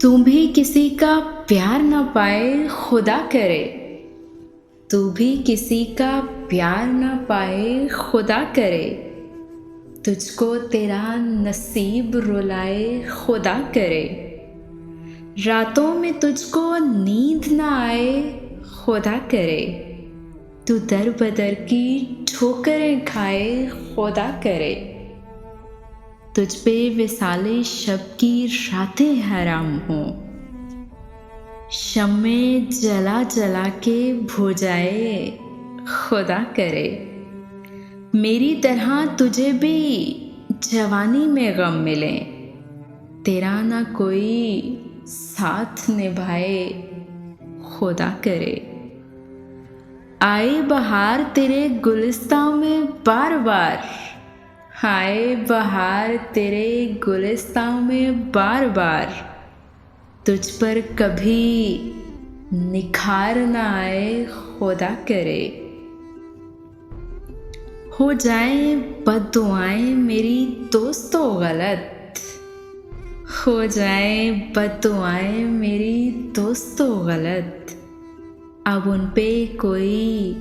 तू भी किसी का प्यार न पाए खुदा करे। तू भी किसी का प्यार न पाए खुदा करे। तुझको तेरा नसीब रुलाए खुदा करे। रातों में तुझको नींद न आए खुदा करे। तू दर बदर की ठोकरें खाए खुदा करे। तुझ पे विसाले शब की रातें हराम हों। शम्मे जला जला के भुजाए खुदा करे। मेरी तरह तुझे भी जवानी में गम मिले। तेरा ना कोई साथ निभाए खुदा करे। आए बहार तेरे गुलिस्तां में बार बार। आए बहार तेरे गुलिस्तां में बार बार। तुझ पर कभी निखार न आए खुदा करे। हो जाए बद्दुआएं मेरी दोस्तों गलत। हो जाए बद्दुआएं मेरी दोस्तों गलत। अब उन पे कोई